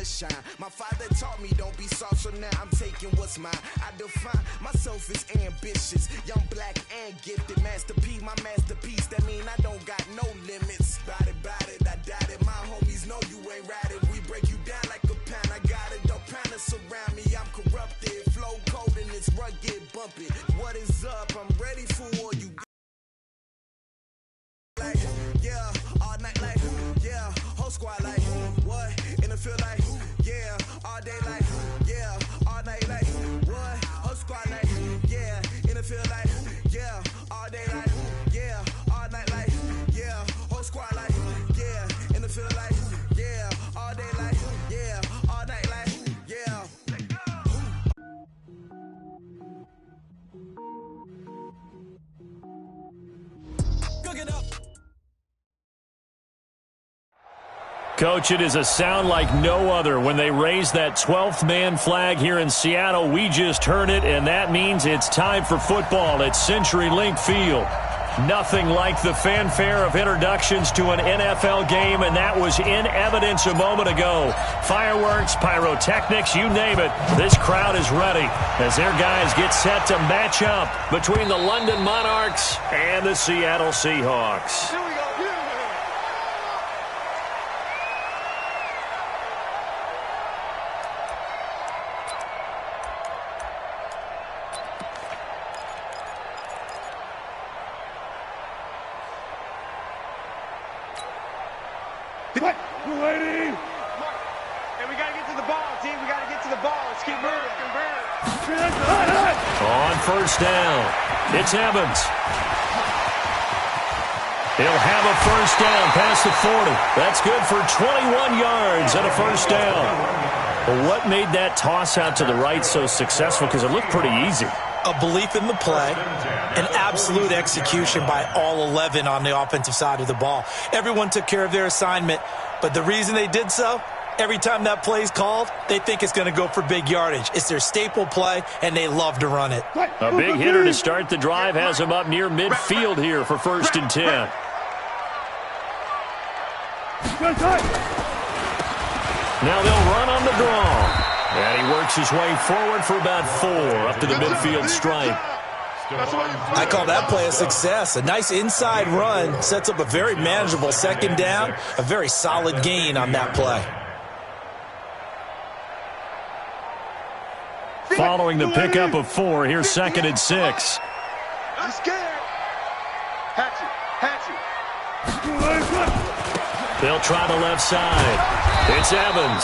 to shine. My father taught me don't be soft, so now I'm taking what's mine. I define myself as ambitious, young, black, and gifted. Master P, my masterpiece. That mean I don't got no limits. Bout it, I doubt it. My homies know you ain't ratted. We break you down like a pound. I got it, don't panic surround me. I'm corrupted, flow cold and it's rugged, bumpy. What is up? I'm ready for all you. Like, yeah, all night like, yeah, whole squad like, what? In the field like, yeah, all day like, yeah, all night like, what? Whole squad like, yeah, in the field like, yeah, all day like, yeah, all night like, yeah, whole squad like, yeah, in the field like, yeah, all day like, yeah, all night like, yeah. Cook it up. Coach, it is a sound like no other when they raise that 12th man flag here in Seattle. We just heard it, and that means it's time for football at CenturyLink Field. Nothing like the fanfare of introductions to an NFL game, and that was in evidence a moment ago. Fireworks, pyrotechnics, you name it. This crowd is ready as their guys get set to match up between the London Monarchs and the Seattle Seahawks. Here we go. We're waiting. And we got to get to the ball, team. We got to get to the ball. Let's keep moving. On first down, it's Evans. He'll have a first down past the 40. That's good for 21 yards and a first down. Well, what made that toss out to the right so successful? Because it looked pretty easy. A belief in the play, an absolute execution by all 11 on the offensive side of the ball. Everyone took care of their assignment, but the reason they did so, every time that play is called, they think it's going to go for big yardage. It's their staple play, and they love to run it. A big hitter to start the drive has him up near midfield here for 1st and 10. Now they'll run on the draw. And he works his way forward for about 4 up to the midfield stripe. I call that play a success. A nice inside run sets up a very manageable second down, a very solid gain on that play. Following the pickup of 4, here's 2nd and 6. I'm scared. Hatchet. They'll try the left side. It's Evans.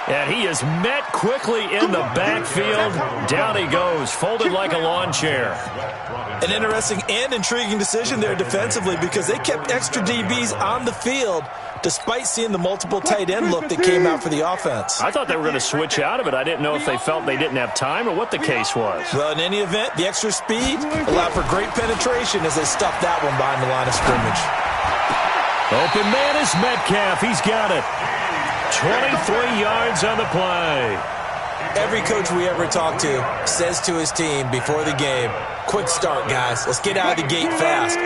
And he is met quickly in the backfield. Down he goes, folded like a lawn chair. An interesting and intriguing decision there defensively because they kept extra DBs on the field despite seeing the multiple tight end look that came out for the offense. I thought they were going to switch out of it. I didn't know if they felt they didn't have time or what the case was. Well, in any event, the extra speed allowed for great penetration as they stuffed that one behind the line of scrimmage. Open man is Metcalf. He's got it. 23 yards on the play. Every coach we ever talk to says to his team before the game, quick start, guys. Let's get out of the gate fast.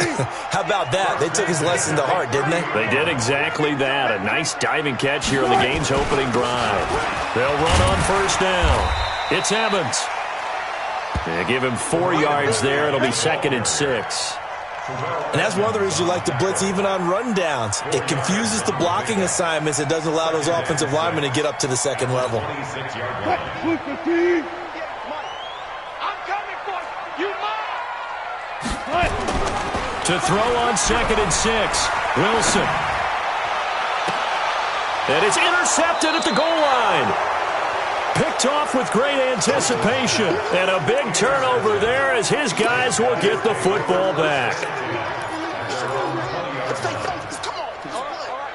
How about that? They took his lesson to heart, didn't they? They did exactly that. A nice diving catch here on the game's opening drive. They'll run on first down. It's Evans. They give him 4 yards there. It'll be 2nd and 6. And that's one of the reasons you like to blitz even on rundowns. It confuses the blocking assignments and doesn't allow those offensive linemen to get up to the second level. I'm coming for you. To throw on 2nd and 6. Wilson. And it's intercepted at the goal line. Picked off with great anticipation. And a big turnover there as his guys will get the football back. Come on.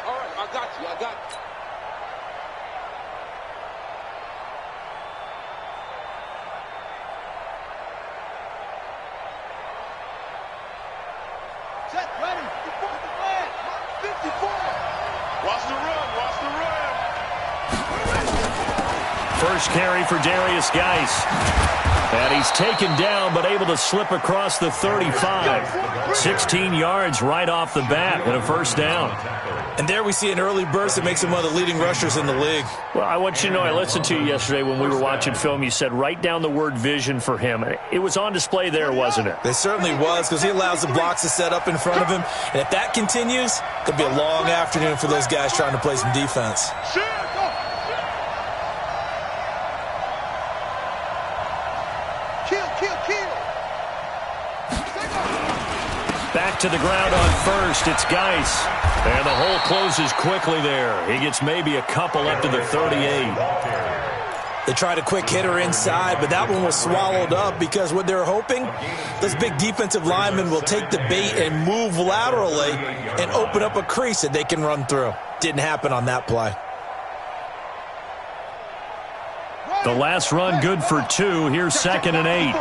All right. I got you. Set, ready. 54. Watch the run. First carry for Darius Geis. And he's taken down but able to slip across the 35. 16 yards right off the bat and a first down. And there we see an early burst that makes him one of the leading rushers in the league. Well, I want you to know, I listened to you yesterday when we were watching film. You said write down the word vision for him. It was on display there, wasn't it? It certainly was, because he allows the blocks to set up in front of him. And if that continues, it'll be a long afternoon for those guys trying to play some defense. Back to the ground on first. It's Geis. And the hole closes quickly there. He gets maybe a couple up to the 38. They tried a quick hitter inside, but that one was swallowed up because what they're hoping, this big defensive lineman will take the bait and move laterally and open up a crease that they can run through. Didn't happen on that play. The last run good for 2. Here's 2nd and 8.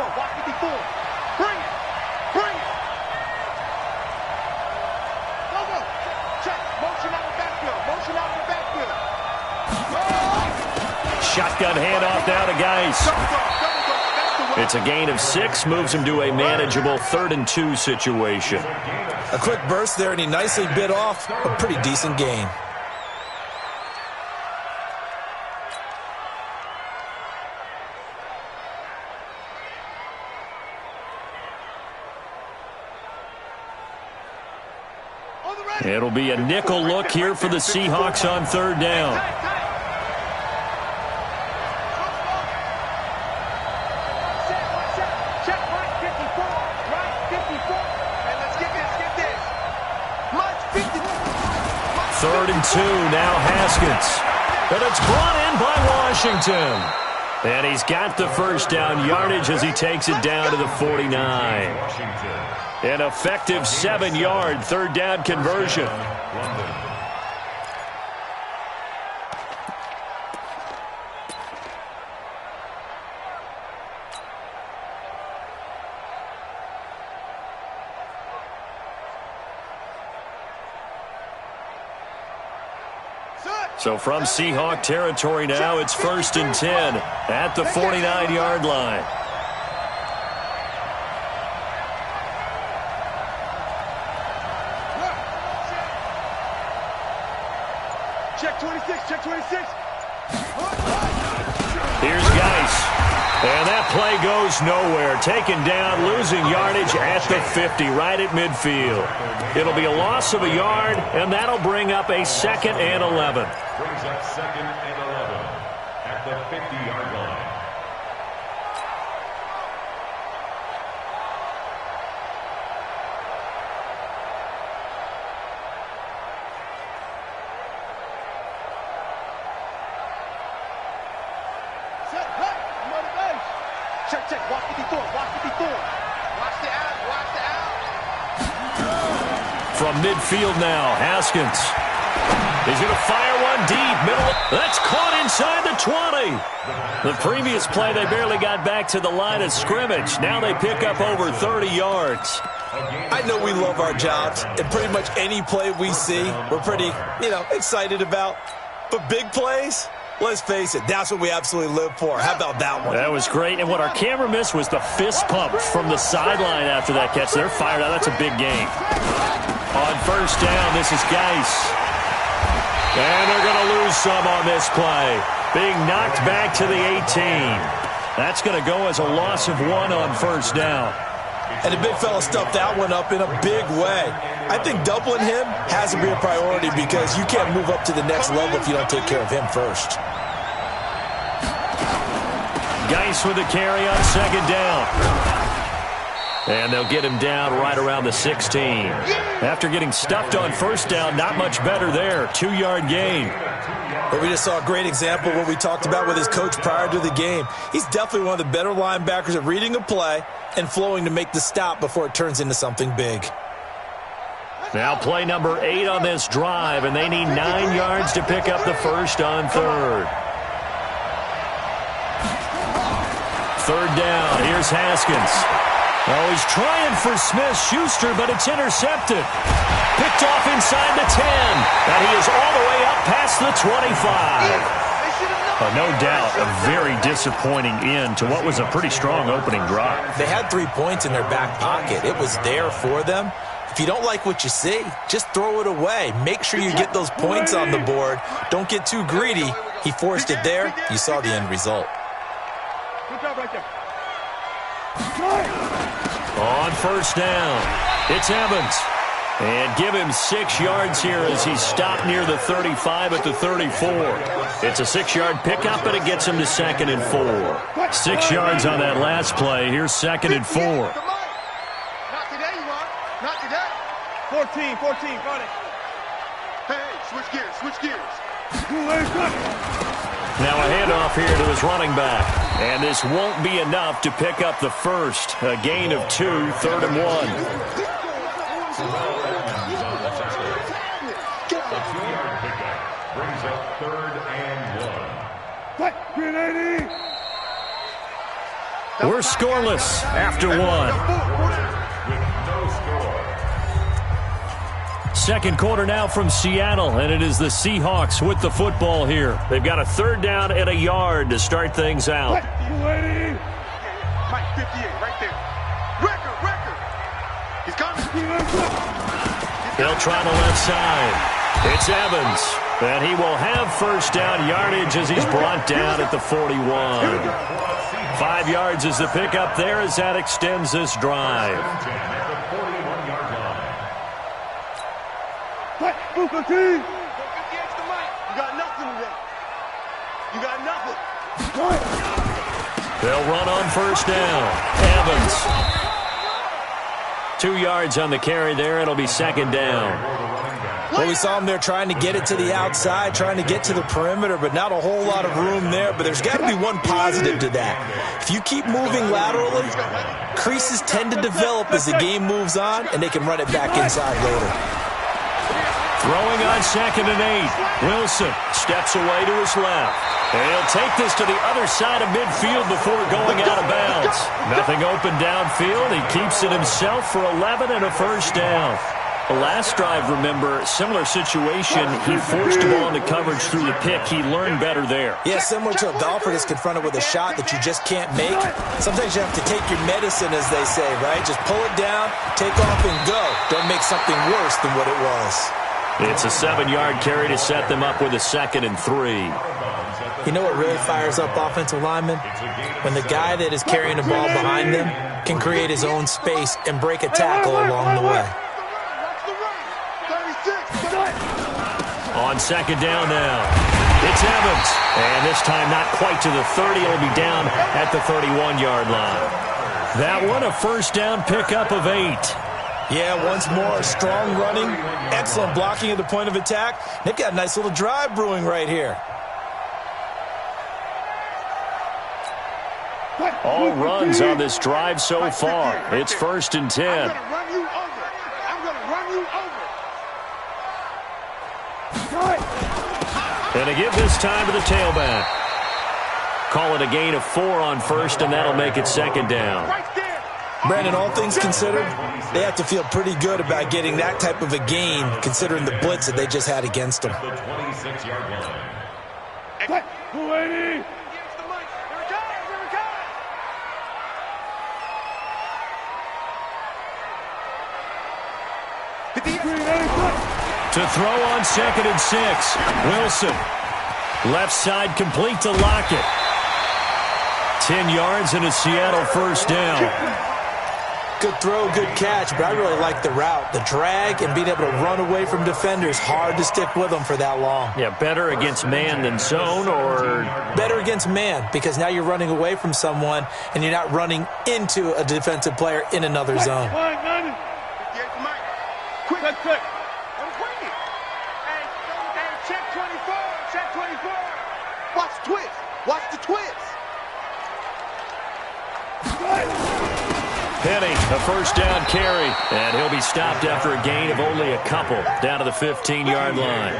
Shotgun handoff now to Geis. It's a gain of 6, moves him to a manageable 3rd and 2 situation. A quick burst there, and he nicely bit off a pretty decent gain. It'll be a nickel look here for the Seahawks on 3rd down. Third and 2, now Haskins. And it's brought in by Washington. And he's got the first down yardage as he takes it down to the 49. An effective 7-yard 3rd down conversion. So from Seahawk territory now, it's 1st and 10 at the 49-yard line. Check 26, check 26. Here's Geis. And that play goes nowhere. Taken down, losing yardage at the 50, right at midfield. It'll be a loss of a yard, and that'll bring up a 2nd and 11. Brings up 2nd and 11 at the 50-yard line. Check, watch 54, watch 54. Watch the out, watch the out. From midfield now, Haskins. He's going to fire one deep, middle. That's caught inside the 20. The previous play, they barely got back to the line of scrimmage. Now they pick up over 30 yards. I know we love our jobs, and pretty much any play we see, we're pretty, excited about. But big plays, let's face it, that's what we absolutely live for. How about that one? That was great. And what our camera missed was the fist pump from the sideline after that catch. They're fired out. That's a big gain. On 1st down, this is Geis. And they're going to lose some on this play. Being knocked back to the 18. That's going to go as a loss of 1 on 1st down. And the big fella stuffed that one up in a big way. I think doubling him has to be a priority because you can't move up to the next level if you don't take care of him first. Geis with a carry on 2nd down. And they'll get him down right around the 16. After getting stuffed on 1st down, not much better there. 2-yard gain. But we just saw a great example of what we talked about with his coach prior to the game. He's definitely one of the better linebackers at reading a play and flowing to make the stop before it turns into something big. Now play number 8 on this drive, and they need 9 yards to pick up the first on 3rd. 3rd down, here's Haskins. Oh, he's trying for Smith-Schuster, but it's intercepted. Picked off inside the 10, and he is all the way up past the 25. They should have known. No doubt, a very disappointing end to what was a pretty strong opening drive. They had 3 points in their back pocket. It was there for them. If you don't like what you see, just throw it away. Make sure you get those points on the board. Don't get too greedy. He forced it there. You saw the end result. Good job right there. On first down, it's Evans. And give him 6 yards here as he's stopped near the 35 at the 34. It's a 6-yard pickup, and it gets him to 2nd and 4. 6 yards on that last play. Here's 2nd and 4. Not today, you are. Not today. 14, got it. Hey, switch gears. Now a handoff here to his running back. And this won't be enough to pick up the first. A gain of 2, 3rd and 1. Brings up 3rd and 1. We're scoreless after 1. With no score. Second quarter now from Seattle, and it is the Seahawks with the football here. They've got a 3rd down and a yard to start things out. Mike, 58, right there. Record. He's coming. They'll try the left side. It's Evans, and he will have first down yardage as he's brought down at the 41. 5 yards is the pickup there as that extends this drive. You got nothing today. You got nothing. They'll run on first down. Evans. 2 yards on the carry there. It'll be 2nd down. Well, we saw him there trying to get it to the outside, trying to get to the perimeter, but not a whole lot of room there. But there's got to be one positive to that. If you keep moving laterally, creases tend to develop as the game moves on, and they can run it back inside later. Throwing on 2nd and 8. Wilson steps away to his left. And he'll take this to the other side of midfield before going out of bounds. Nothing open downfield. He keeps it himself for 11 and a first down. The last drive, remember, similar situation. He forced the ball into coverage through the pick. He learned better there. Yeah, similar to a golfer that's confronted with a shot that you just can't make. Sometimes you have to take your medicine, as they say, right? Just pull it down, take off, and go. Don't make something worse than what it was. It's a 7-yard carry to set them up with a 2nd and 3. You know what really fires up offensive linemen? When the guy that is carrying the ball behind them can create his own space and break a tackle along the way. On 2nd down now, it's Evans. And this time not quite to the 30. It'll be down at the 31-yard line. That one a first down pickup of 8. Yeah, once more, strong running, excellent blocking at the point of attack. They've got a nice little drive brewing right here. All runs on this drive so far. It's 1st and 10. I'm going to run you over. And to give this time to the tailback. Call it a gain of 4 on first, and that'll make it 2nd down. Brandon, all things considered, they have to feel pretty good about getting that type of a gain, considering the blitz that they just had against them. The 26-yard line. To throw on 2nd and 6. Wilson. Left side complete to Lockett. 10 yards and a Seattle first down. Good throw, good catch, but I really like the route. The drag and being able to run away from defenders, hard to stick with them for that long. Yeah, better against man than zone, or? Better against man, because now you're running away from someone and you're not running into a defensive player in another zone. Quick. Check 24. Watch the twist. Penny, a first down carry, and he'll be stopped after a gain of only a couple, down to the 15-yard line.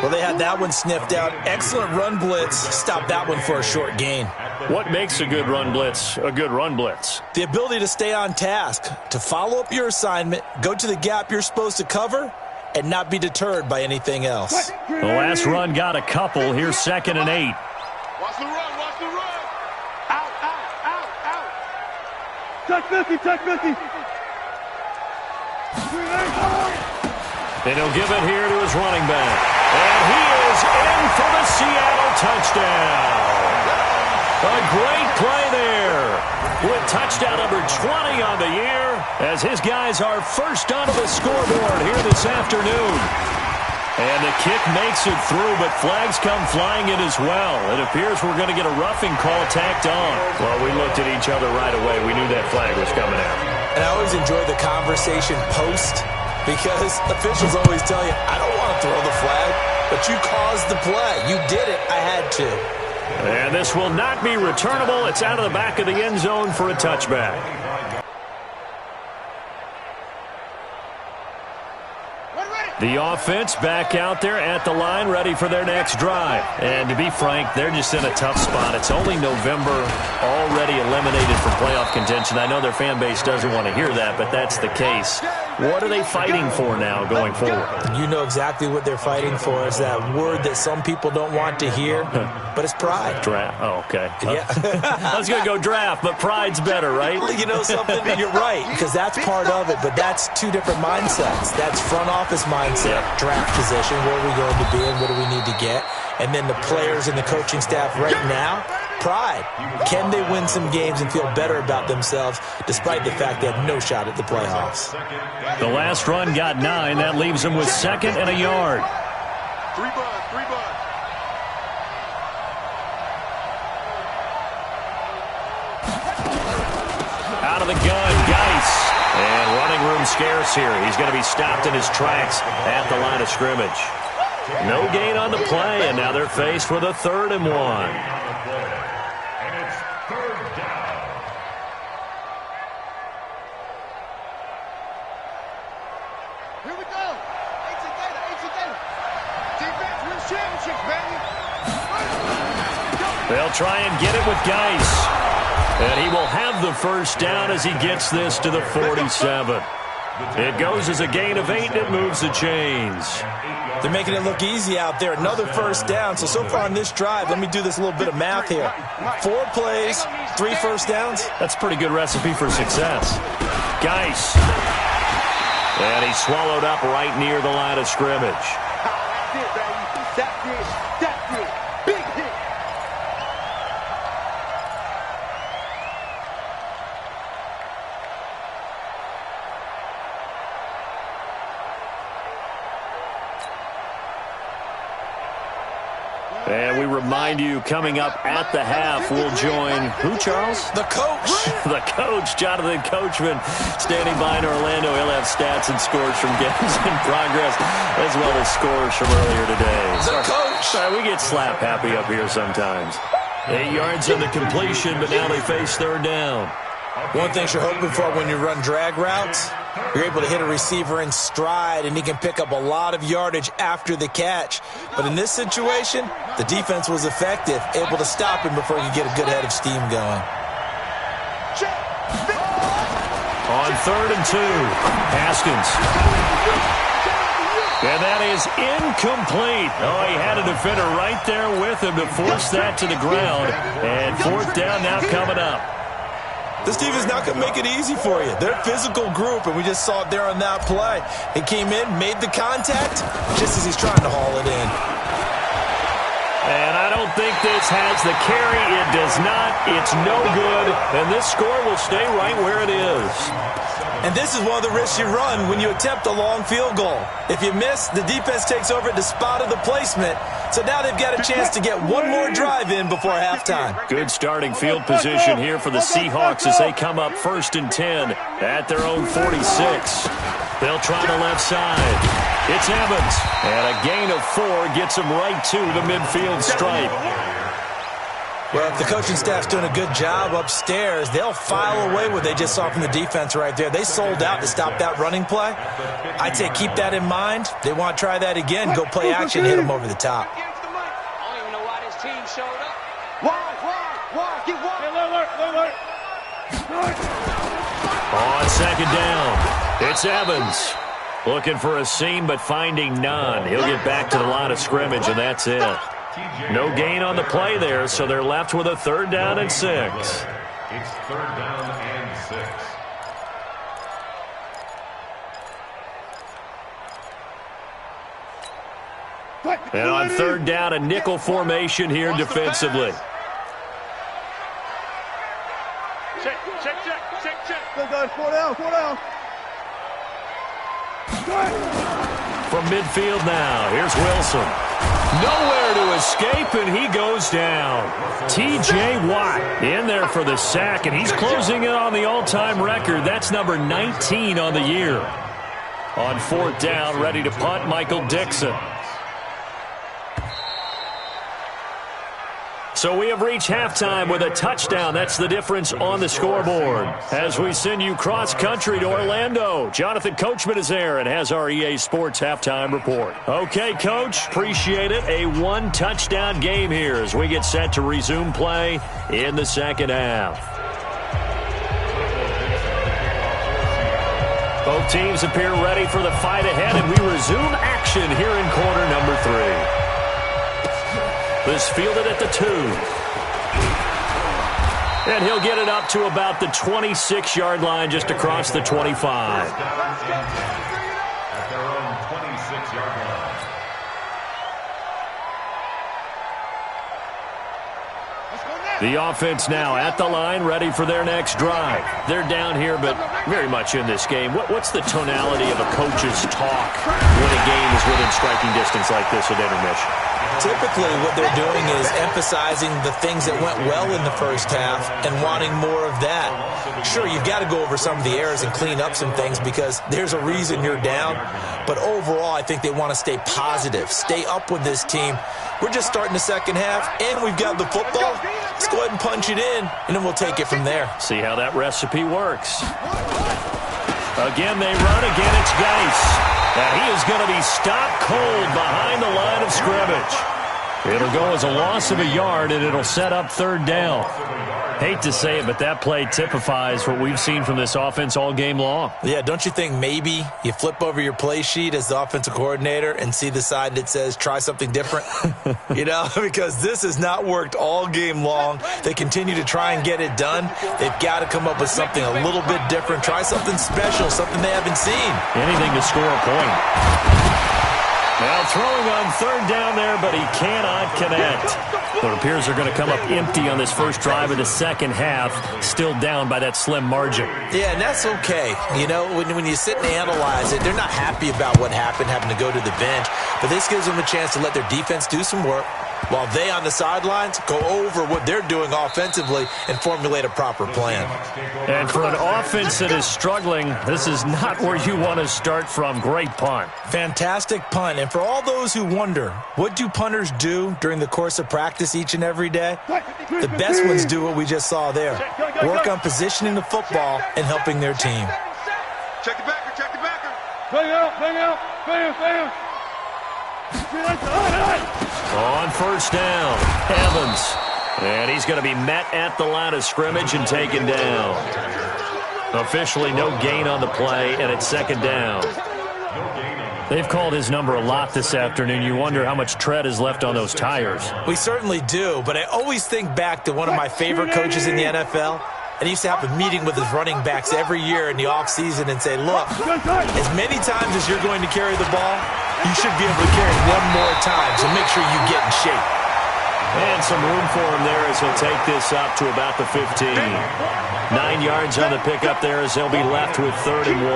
Well, they had that one sniffed out. Excellent run blitz. Stopped that one for a short gain. What makes a good run blitz a good run blitz? The ability to stay on task, to follow up your assignment, go to the gap you're supposed to cover, and not be deterred by anything else. The last run got a couple. Here's 2nd and 8. Watch the run, watch the run. Out, out, out, out. Touch 50, touch 50. And he'll give it here to his running back. And he is in for the Seattle touchdown. A great play there with touchdown number 20 on the year as his guys are first onto the scoreboard here this afternoon. And the kick makes it through, but flags come flying in as well. It appears we're going to get a roughing call tacked on. Well, we looked at each other right away. We knew that flag was coming out. And I always enjoy the conversation post because officials always tell you, I don't want to throw the flag, but you caused the play. You did it. I had to. And this will not be returnable. It's out of the back of the end zone for a touchback. The offense back out there at the line, ready for their next drive. And to be frank, they're just in a tough spot. It's only November, already eliminated from playoff contention. I know their fan base doesn't want to hear that, but that's the case. What are they fighting for now going forward? You know exactly what they're fighting for. Is that word that some people don't want to hear, but it's pride. Draft. Oh, okay. Yeah. I was going to go draft, but pride's better, right? You know something? You're right, because that's part of it, but that's two different mindsets. That's front office mindset, draft position, where are we going to be and what do we need to get? And then the players and the coaching staff right now, pride. Can they win some games and feel better about themselves despite the fact they have no shot at the playoffs? The last run got 9. That leaves them with 2nd and a yard. 3 buds, 3 buds. Out of the gun, Geis. And running room scarce here. He's going to be stopped in his tracks at the line of scrimmage. No gain on the play, and now they're faced with a 3rd and 1. And it's 3rd down. Here we go. Data. Defense wins championships, baby. They'll try and get it with Geis. And he will have the first down as he gets this to the 47. It goes as a gain of 8, and it moves the chains. They're making it look easy out there. Another first down. So far on this drive, let me do this little bit of math here. 4 plays, 3 first downs. That's a pretty good recipe for success. Geis. And he swallowed up right near the line of scrimmage. That's it, baby. That's it. Big hit. And we remind you, coming up at the half, we'll join who, Charles? The coach. The coach, Jonathan Coachman, standing by in Orlando. He'll have stats and scores from games in progress, as well as scores from earlier today. The coach. Sorry, we get slap happy up here sometimes. 8 yards on the completion, but now they face 3rd down. One thing you're hoping for when you run drag routes, you're able to hit a receiver in stride, and he can pick up a lot of yardage after the catch. But in this situation, the defense was effective, able to stop him before he could get a good head of steam going. On 3rd and 2, Haskins. And that is incomplete. Oh, he had a defender right there with him to force that to the ground. And 4th down now coming up. This team is not going to make it easy for you. They're a physical group, and we just saw it there on that play. He came in, made the contact, just as he's trying to haul it in. And I don't think this has the carry. It does not. It's no good. And this score will stay right where it is. And this is one of the risks you run when you attempt a long field goal. If you miss, the defense takes over at the spot of the placement. So now they've got a chance to get one more drive in before halftime. Good starting field position here for the Seahawks as they come up 1st and 10 at their own 46. They'll try the left side. It's Evans. And a gain of 4 gets him right to the midfield stripe. Well, if the coaching staff's doing a good job upstairs, they'll file away what they just saw from the defense right there. They sold out to stop that running play. I'd say keep that in mind. They want to try that again, go play action, hit them over the top. I don't even know why this team showed up. Why? Get wide. Alert. On 2nd down, it's Evans. Looking for a seam, but finding none. He'll get back to the line of scrimmage, and that's it. No gain on the play there, so they're left with a 3rd down and 6. It's 3rd down and 6. And on 3rd down, a nickel formation here defensively. Check. Good, guys. 4 down. From midfield now, here's Wilson. Nowhere to escape, and he goes down. T.J. Watt in there for the sack, and he's closing in on the all-time record. That's number 19 on the year. On 4th down, ready to punt, Michael Dixon. So we have reached halftime with a touchdown. That's the difference on the scoreboard. As we send you cross-country to Orlando, Jonathan Coachman is there and has our EA Sports halftime report. Okay, Coach, appreciate it. A 1-touchdown game here as we get set to resume play in the second half. Both teams appear ready for the fight ahead, and we resume action here in quarter number 3. This fielded at the 2. And he'll get it up to about the 26-yard line, just across the 25. At their own 26-yard line. The offense now at the line, ready for their next drive. They're down here, but very much in this game. What's the tonality of a coach's talk when a game is within striking distance like this at intermission? Typically, what they're doing is emphasizing the things that went well in the first half and wanting more of that. Sure, you've got to go over some of the errors and clean up some things because there's a reason you're down. But overall, I think they want to stay positive, stay up with this team. We're just starting the second half, and we've got the football. Let's go ahead and punch it in, and then we'll take it from there. See how that recipe works. Again, they run. Again, it's Geis. And he is going to be stopped cold behind the line of scrimmage. It'll go as a loss of a yard, and it'll set up 3rd down. Hate to say it, but that play typifies what we've seen from this offense all game long. Yeah, don't you think maybe you flip over your play sheet as the offensive coordinator and see the side that says try something different? Because this has not worked all game long. They continue to try and get it done. They've got to come up with something a little bit different. Try something special, something they haven't seen. Anything to score a point. Now throwing on 3rd down there, but he cannot connect. It appears they're going to come up empty on this first drive of the second half, still down by that slim margin. Yeah, and that's okay. When you sit and analyze it, they're not happy about what happened, having to go to the bench. But this gives them a chance to let their defense do some work while they on the sidelines go over what they're doing offensively and formulate a proper plan. And for an offense that is struggling, this is not where you want to start from. Great punt. Fantastic punt. And for all those who wonder, what do punters do during the course of practice each and every day? The best ones do what we just saw there. Work on positioning the football and helping their team. Check the backer. Bang out. On 1st down, Evans. And he's going to be met at the line of scrimmage and taken down. Officially no gain on the play, and it's 2nd down. They've called his number a lot this afternoon. You wonder how much tread is left on those tires. We certainly do, but I always think back to one of my favorite coaches in the NFL. And he used to have a meeting with his running backs every year in the offseason and say, look, as many times as you're going to carry the ball, you should be able to carry it one more time, so make sure you get in shape. And some room for him there as he'll take this up to about the 15. 9 yards on the pickup there as they'll be left with 3rd and 1.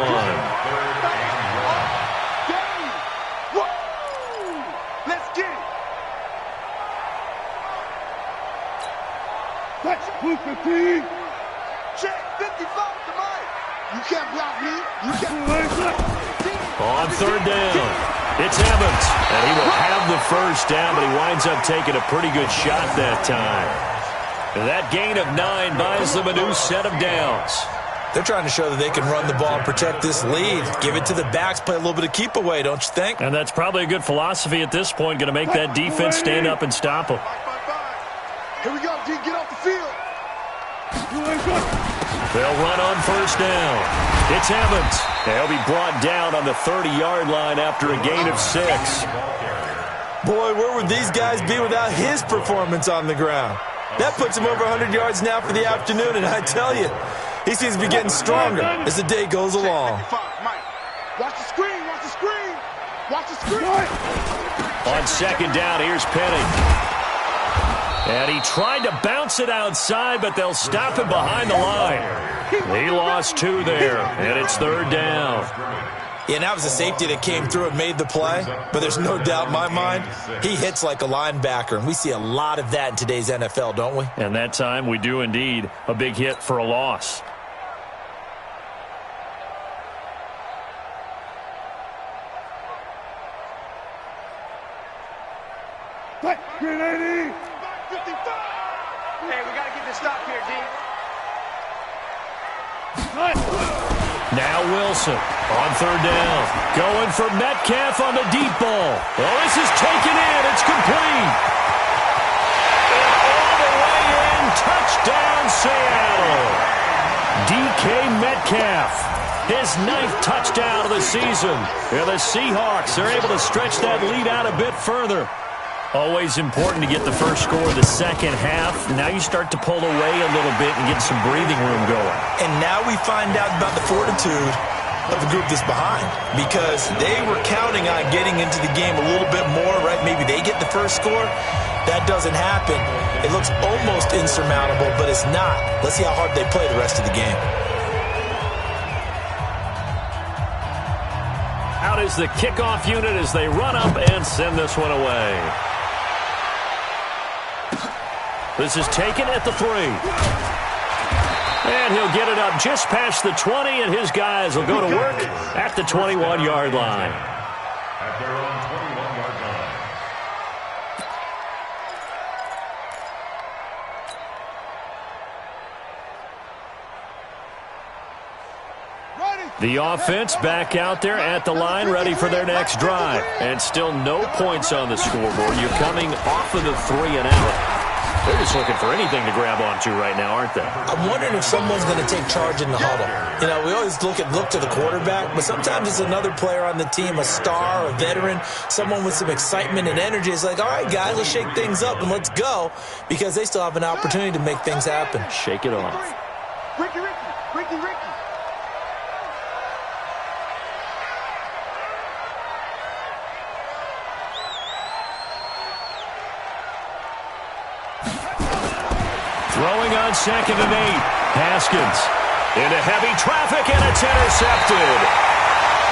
Let's get it. That's 215. Check 55 to Mike. You can't block me. You can't. On 3rd down, it's Evans. And he will have the first down, but he winds up taking a pretty good shot that time. And that gain of 9 buys them a new set of downs. They're trying to show that they can run the ball and protect this lead. Give it to the backs, play a little bit of keep away, don't you think? And that's probably a good philosophy at this point, going to make that defense stand up and stop them. Here we go, D. Get off the field. They'll run on first down. It's Evans. They'll be brought down on the 30-yard line after a gain of 6. Boy, where would these guys be without his performance on the ground? That puts him over 100 yards now for the afternoon, and I tell you, he seems to be getting stronger as the day goes along. Watch the screen, watch the screen, watch the screen. On second down, here's Penny. And he tried to bounce it outside, but they'll stop him behind the line. He lost 2 there, and it's third down. Yeah, and that was a safety that came through and made the play, but there's no doubt in my mind, he hits like a linebacker, and we see a lot of that in today's NFL, don't we? And that time, we do indeed. A big hit for a loss. Grenade! Hey, we got to get this stop here, D. Now Wilson on third down. Going for Metcalf on the deep ball. Oh, this is taken in. It's complete. And all the way in. Touchdown, Seattle. DK Metcalf. His 9th touchdown of the season. And the Seahawks are able to stretch that lead out a bit further. Always important to get the first score of the second half. Now you start to pull away a little bit and get some breathing room going. And now we find out about the fortitude of the group that's behind, because they were counting on getting into the game a little bit more, right? Maybe they get the first score. That doesn't happen. It looks almost insurmountable, but it's not. Let's see how hard they play the rest of the game. Out is the kickoff unit as they run up and send this one away. This is taken at the 3. And he'll get it up just past the 20, and his guys will go to work at the 21-yard line. At their own 21-yard line. The offense back out there at the line, ready for their next drive. And still no points on the scoreboard. You're coming off of the 3 and out. They're just looking for anything to grab onto right now, aren't they? I'm wondering if someone's going to take charge in the huddle. You know, we always look to the quarterback, but sometimes it's another player on the team, a star, a veteran, someone with some excitement and energy. It's like, all right, guys, let's shake things up and let's go, because they still have an opportunity to make things happen. Shake it off. Ricky. Throwing on second and 8. Haskins into heavy traffic, and it's intercepted.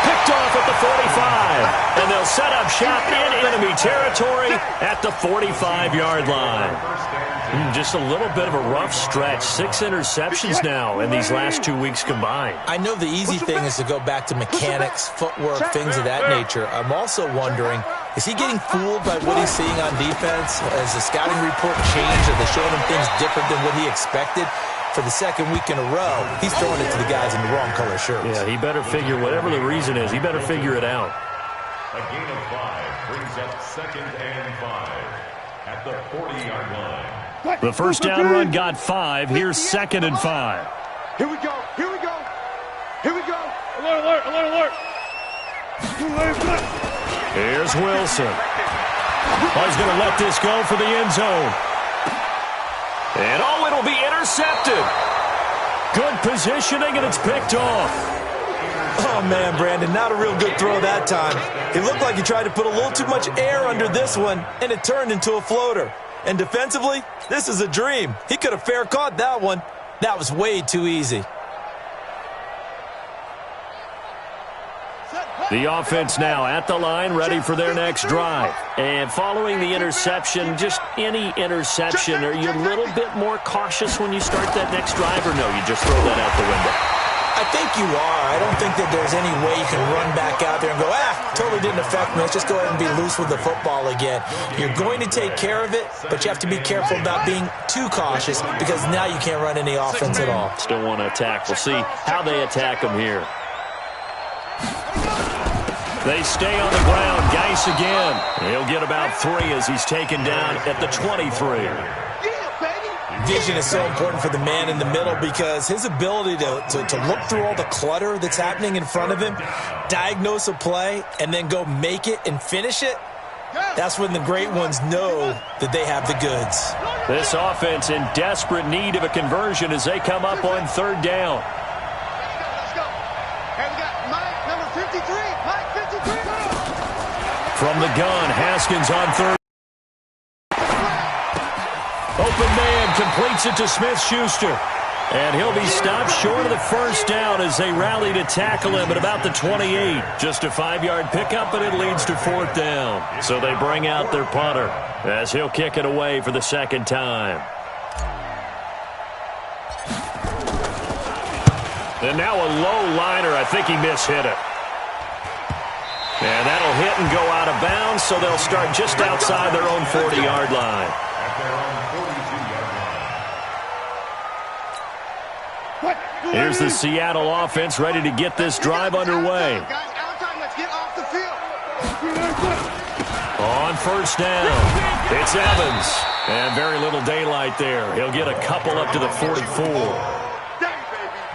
Picked off at the 45. And they'll set up shop in enemy territory at the 45-yard line. Just a little bit of a rough stretch. 6 interceptions now in these last 2 weeks combined. I know the easy thing is to go back to mechanics, footwork, things of that nature. I'm also wondering, is he getting fooled by what he's seeing on defense? Has the scouting report changed? Are they showing him things different than what he expected? For the second week in a row, he's throwing it to the guys in the wrong color shirts. Yeah, he better figure, whatever the reason is, he better figure it out. A gain of 5 brings up 2nd and 5 at the 40-yard line. The first down run got 5. Here's 2nd and 5. Here we go. Alert. Here's Wilson. Oh, he's going to let this go for the end zone. And it'll be intercepted. Good positioning, and it's picked off. Oh, man, Brandon, not a real good throw that time. It looked like he tried to put a little too much air under this one, and it turned into a floater. And defensively, this is a dream. He could have fair caught that one. That was way too easy. The offense now at the line, ready for their next drive. And following the interception, just any interception, are you a little bit more cautious when you start that next drive, or no, you just throw that out the window? I think you are. I don't think that there's any way you can run back out there and go, totally didn't affect me. Let's just go ahead and be loose with the football again. You're going to take care of it, but you have to be careful about being too cautious, because now you can't run any offense at all. Still want to attack. We'll see how they attack them here. They stay on the ground. Geis again. He'll get about 3 as he's taken down at the 23. vision is so important for the man in the middle because his ability to look through all the clutter that's happening in front of him, diagnose a play, and then go make it and finish it, that's when the great ones know that they have the goods. This offense in desperate need of a conversion as they come up on third down. Let's go. Hey, we got Mike, number 53. Mike, 53. From the gun, Haskins on third. Open man completes it to Smith-Schuster. And he'll be stopped short of the first down as they rally to tackle him at about the 28. Just a 5-yard pickup, and it leads to fourth down. So they bring out their punter as he'll kick it away for the second time. And now a low liner. I think he mishit it. And that'll hit and go out of bounds, so they'll start just outside their own 40-yard line. Here's the Seattle offense ready to get this drive underway. On first down, it's Evans. And very little daylight there. He'll get a couple up to the 44.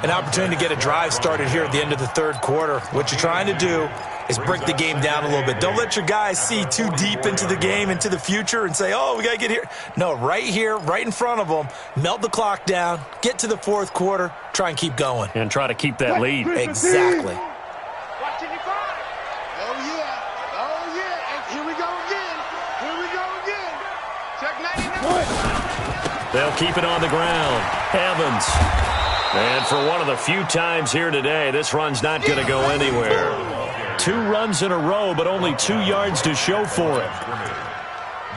An opportunity to get a drive started here at the end of the third quarter. What you're trying to do is break the game down a little bit. Don't let your guys see too deep into the game, into the future, and say, oh, we got to get here. No, right here, right in front of them, melt the clock down, get to the fourth quarter, try and keep going. And try to keep that lead. Exactly. Watch it, oh, yeah. Oh, yeah. And here we go again. Here we go again. Check 99. They'll keep it on the ground. Evans. And for one of the few times here today, this run's not going to go anywhere. 2 runs in a row, but only 2 yards to show for it.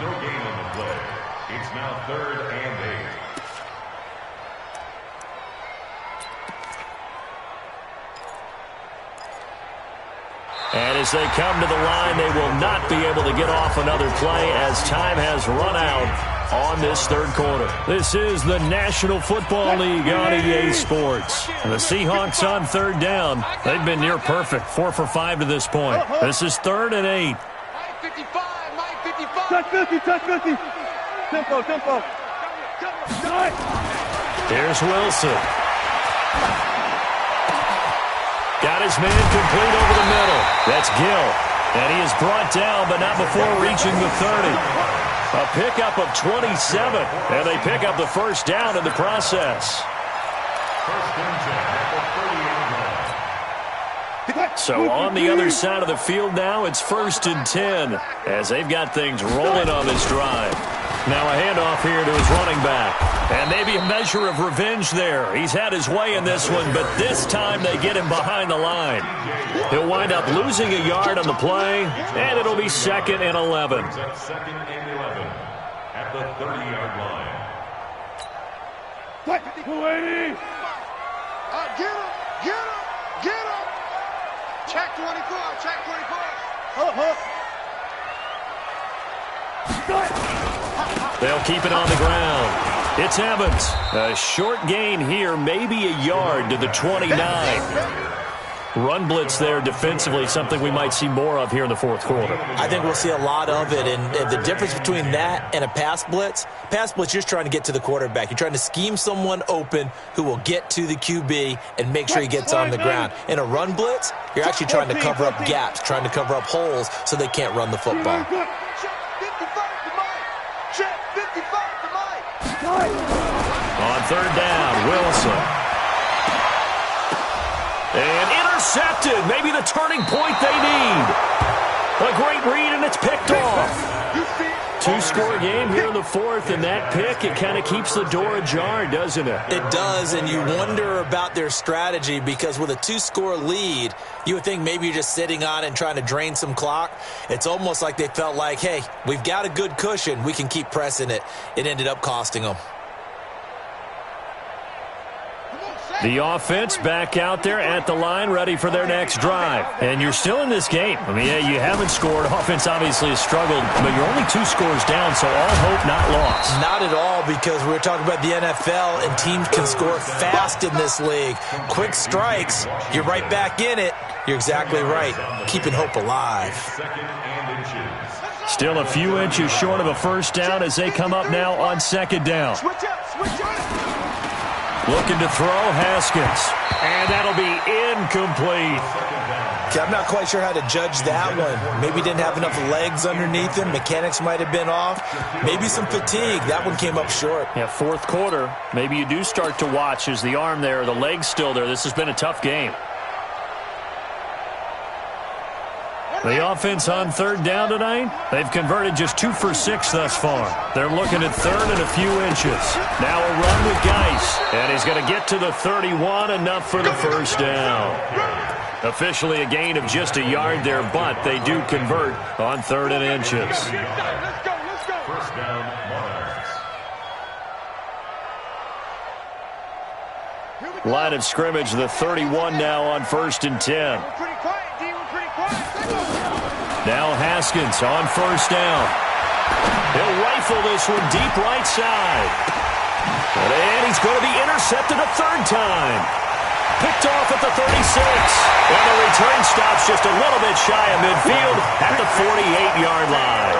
No gain on the play. It's now 3rd and 8. And as they come to the line, they will not be able to get off another play as time has run out on this third quarter. This is the National Football League on EA Sports. And the Seahawks on third down. They've been near perfect, 4 for 5 to this point. This is 3rd and 8. Mike 55, Mike 55. Touch 50, touch 50. Tempo, tempo. Here's Wilson. Got his man complete over the middle. That's Gill. And he is brought down, but not before reaching the 30. A pickup of 27, and they pick up the first down in the process. So on the other side of the field now, it's 1st and 10 as they've got things rolling on this drive. Now a handoff here to his running back. And maybe a measure of revenge there. He's had his way in this one, but this time they get him behind the line. He'll wind up losing a yard on the play, and it'll be 2nd and 11. 2nd and 11 at the 30-yard line. 280. Get him, get him, get him. Check 24, check 24. They'll keep it on the ground. It's Evans. A short gain here, maybe a yard to the 29. Run blitz there defensively, something we might see more of here in the fourth quarter. I think we'll see a lot of it, and the difference between that and a pass blitz, you're just trying to get to the quarterback. You're trying to scheme someone open who will get to the QB and make sure he gets on the ground. In a run blitz, you're actually trying to cover up gaps, trying to cover up holes so they can't run the football. On third down, Wilson. And intercepted. Maybe the turning point they need. A great read, and it's picked off. 2-score game here in the fourth, and that pick, it kind of keeps the door ajar, doesn't it? It does, and you wonder about their strategy because with a 2-score lead, you would think maybe you're just sitting on it and trying to drain some clock. It's almost like they felt like, hey, we've got a good cushion. We can keep pressing it. It ended up costing them. The offense back out there at the line, ready for their next drive. And you're still in this game. I mean, yeah, you haven't scored. Offense obviously has struggled, but you're only 2 scores down, so all hope not lost. Not at all, because we're talking about the NFL, and teams can score fast in this league. Quick strikes, you're right back in it. You're exactly right. Keeping hope alive. Still a few inches short of a first down as they come up now on second down. Switch up. Looking to throw, Haskins. And that'll be incomplete. Okay, I'm not quite sure how to judge that one. Maybe didn't have enough legs underneath him. Mechanics might have been off. Maybe some fatigue. That one came up short. Yeah, fourth quarter. Maybe you do start to watch. Is the arm there, the leg's still there? This has been a tough game. The offense on third down tonight, they've converted just 2 for 6 thus far. They're looking at third and a few inches. Now a run with Geis, and he's going to get to the 31, enough for the first down. Officially a gain of just a yard there, but they do convert on third and inches. Let's go. First down, Monarchs. Line of scrimmage, the 31 now on first and 10. We're pretty quiet, D. We're pretty quiet. Now Haskins on first down. He'll rifle this one deep right side. And he's going to be intercepted a third time. Picked off at the 36. And the return stops just a little bit shy of midfield at the 48-yard line.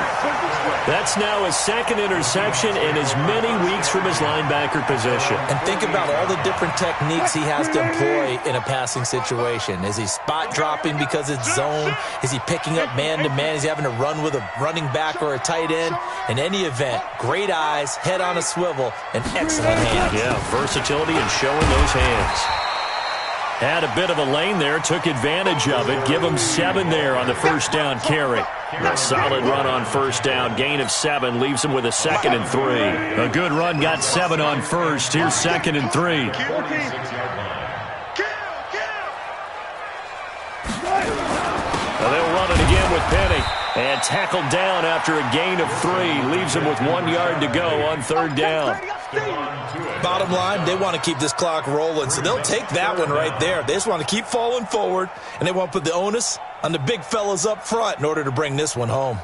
That's now his second interception in as many weeks from his linebacker position. And think about all the different techniques he has to employ in a passing situation. Is he spot dropping because it's zone? Is he picking up man-to-man? Is he having to run with a running back or a tight end? In any event, great eyes, head on a swivel, and excellent hands. Yeah, versatility and showing those hands. Had a bit of a lane there, took advantage of it. Give him 7 there on the first down carry. A solid run on first down, gain of 7, leaves him with a 2nd and 3. A good run, got 7 on first. Here's 2nd and 3. They'll run it again with Penny. And tackled down after a gain of 3. Leaves him with 1 yard to go on third down. Bottom line, they want to keep this clock rolling, so they'll take that one right there. They just want to keep falling forward, and they want to put the onus on the big fellas up front in order to bring this one home.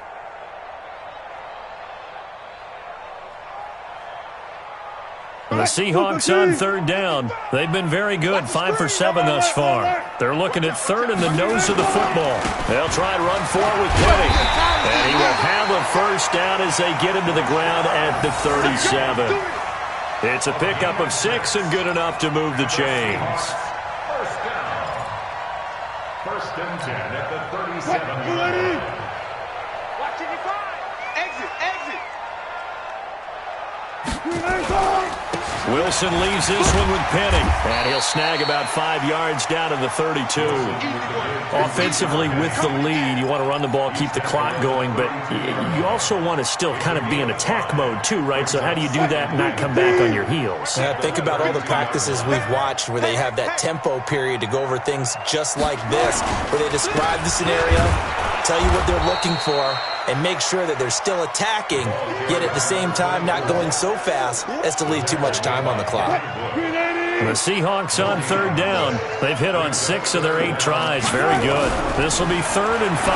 The Seahawks on third down. They've been very good, 5 for 7 thus far. They're looking at third in the nose of the football. They'll try and run for it with Penny. And he will have a first down as they get him to the ground at the 37. It's a pickup of 6 and good enough to move the chains. First down. First and 10 at the 37. Watch it, 5. Exit. Wilson leaves this one with Penny. And he'll snag about 5 yards down to the 32. Offensively with the lead, you want to run the ball, keep the clock going, but you also want to still kind of be in attack mode too, right? So how do you do that and not come back on your heels? Yeah, think about all the practices we've watched where they have that tempo period to go over things just like this, where they describe the scenario, tell you what they're looking for, and make sure that they're still attacking, yet at the same time not going so fast as to leave too much time on the clock. The Seahawks on third down. They've hit on 6 of their 8 tries. Very good. This will be 3rd and 5.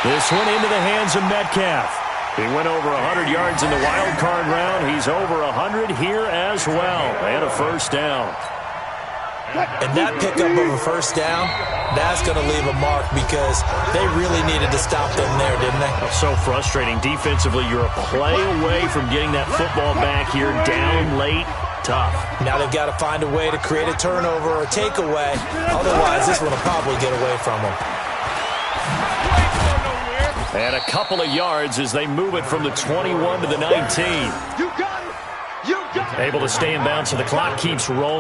This one into the hands of Metcalf. He went over 100 yards in the wild card round. He's over 100 here as well. And a first down. And that pickup of a first down, that's going to leave a mark because they really needed to stop them there, didn't they? So frustrating. Defensively, you're a play away from getting that football back here down late. Tough. Now they've got to find a way to create a turnover or a takeaway. Otherwise, this one will probably get away from them. And a couple of yards as they move it from the 21 to the 19. You got it. You got it. Able to stay in bounds, so the clock keeps rolling.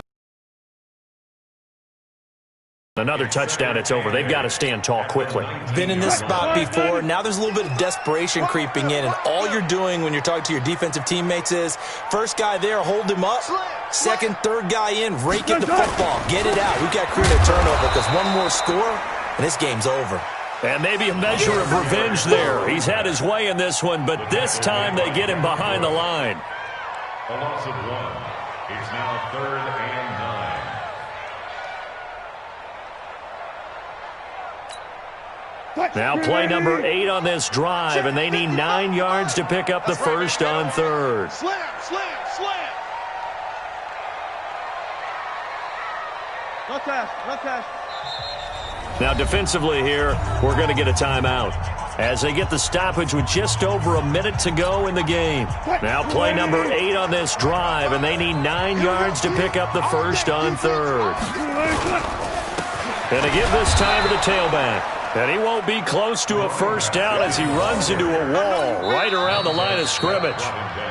Another touchdown, it's over. They've got to stand tall quickly. Been in this spot before. Now there's a little bit of desperation creeping in, and all you're doing when you're talking to your defensive teammates is first guy there, hold him up. Second, third guy in, rake it the football. Get it out. We've got to create a turnover because one more score, and this game's over. And maybe a measure of revenge there. He's had his way in this one, but this time they get him behind the line. A loss of 1. It's now 3rd and 9. Now play number 8 on this drive, and they need 9 yards to pick up the first on third. Slam. No pass. Now defensively here, we're going to get a timeout. as they get the stoppage with just over a minute to go in the game. Now play number 8 on this drive, and they need 9 yards to pick up the first on third. And to give this time to the tailback. And he won't be close to a first down as he runs into a wall right around the line of scrimmage.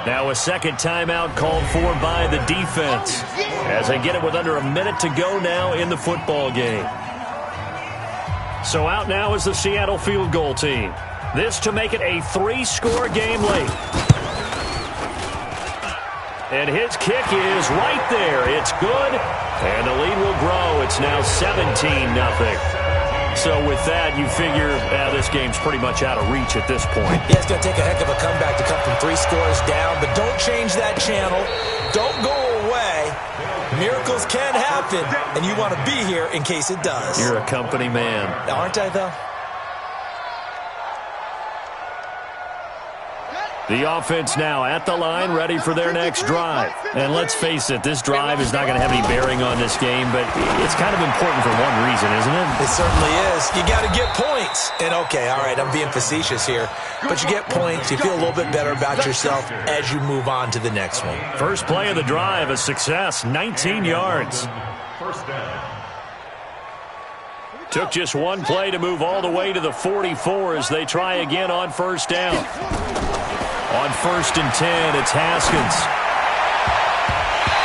Now a second timeout called for by the defense as they get it with under a minute to go now in the football game. So out now is the Seattle field goal team. This to make it a 3-score game late. And his kick is right there. It's good. And the lead will grow. It's now 17-0. So with that, you figure this game's pretty much out of reach at this point. Yeah, it's going to take a heck of a comeback to come from 3 scores down, but don't change that channel. Don't go away. Miracles can happen, and you want to be here in case it does. You're a company man. Aren't I, though? The offense now at the line, ready for their next drive. And let's face it, this drive is not going to have any bearing on this game, but it's kind of important for one reason, isn't it? It certainly is. You got to get points. And, okay, all right, I'm being facetious here, but you get points, you feel a little bit better about yourself as you move on to the next one. First play of the drive, a success, 19 yards. First down. Took just one play to move all the way to the 44 as they try again on first down. On 1st and 10, it's Haskins.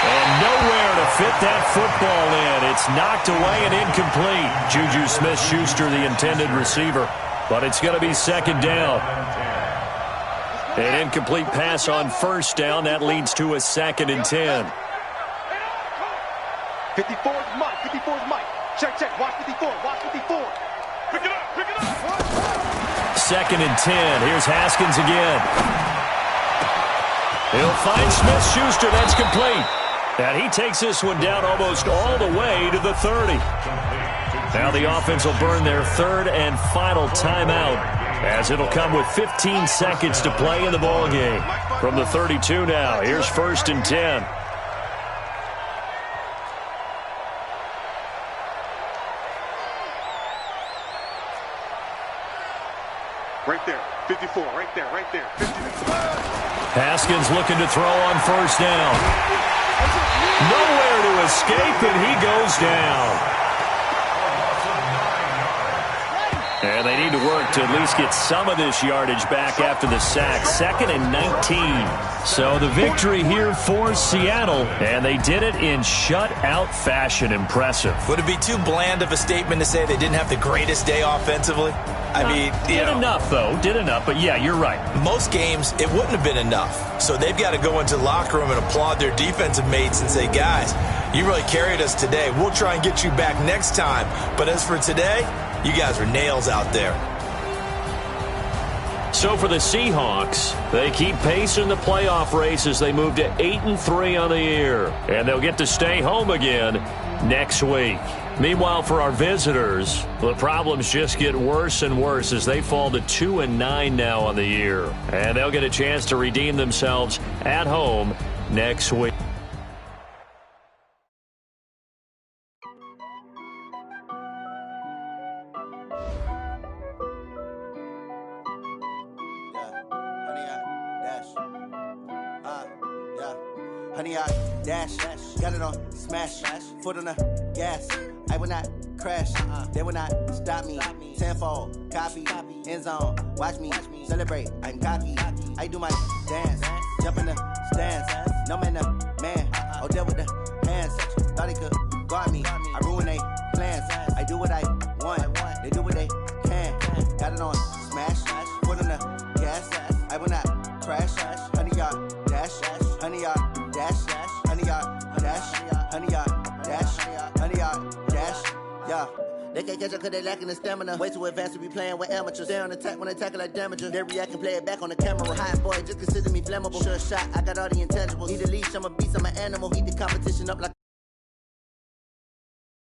And nowhere to fit that football in. It's knocked away and incomplete. Juju Smith-Schuster, the intended receiver. But it's going to be second down. An incomplete pass on first down. That leads to a 2nd and 10. 54 is Mike. 54 is Mike. Check, check. Watch 54. Watch 54. Pick it up. Pick it up. 2nd and 10. Here's Haskins again. He'll find Smith-Schuster. That's complete. And he takes this one down almost all the way to the 30. Now the offense will burn their 3rd and final timeout as it'll come with 15 seconds to play in the ballgame. From the 32 now, here's 1st and 10. Right there. 54. Right there. Right there. 54. Haskins looking to throw on first down. Nowhere to escape, and he goes down. And they need to work to at least get some of this yardage back after the sack. 2nd and 19. So the victory here for Seattle, and they did it in shutout fashion. Impressive. Would it be too bland of a statement to say they didn't have the greatest day offensively? I mean, did enough, though. Did enough, but yeah, you're right. Most games, it wouldn't have been enough. So they've got to go into the locker room and applaud their defensive mates and say, guys, you really carried us today. We'll try and get you back next time. But as for today, you guys are nails out there. So for the Seahawks, they keep pace in the playoff race as they move to 8-3 on the year. And they'll get to stay home again next week. Meanwhile, for our visitors, the problems just get worse and worse as they fall to 2-9 now on the year. And they'll get a chance to redeem themselves at home next week. Honey, I dash, got it on smash, foot on the gas. I will not crash, they will not stop me. Tenfold, copy, end zone, watch me celebrate. I'm cocky, I do my dance, jump in the stands. No man, the man, oh, there with the hands. Thought he could guard me, I ruin they plans. I do what I want, they do what they can. Got it on smash, foot on the gas. I will not crash, honey, y'all dash, honey, y'all. Dash, honey yard, dash, honey yard, dash, honey yard, dash, yeah. They can't catch up cause they lacking the stamina. Way too advanced to be playing with amateurs. They on attack when they tackle like damager. They react and play it back on the camera. Hot boy, just consider me flammable. Sure shot, I got all the intangibles. Need a leash, I'm a beast, I'm an animal. Heat the competition up like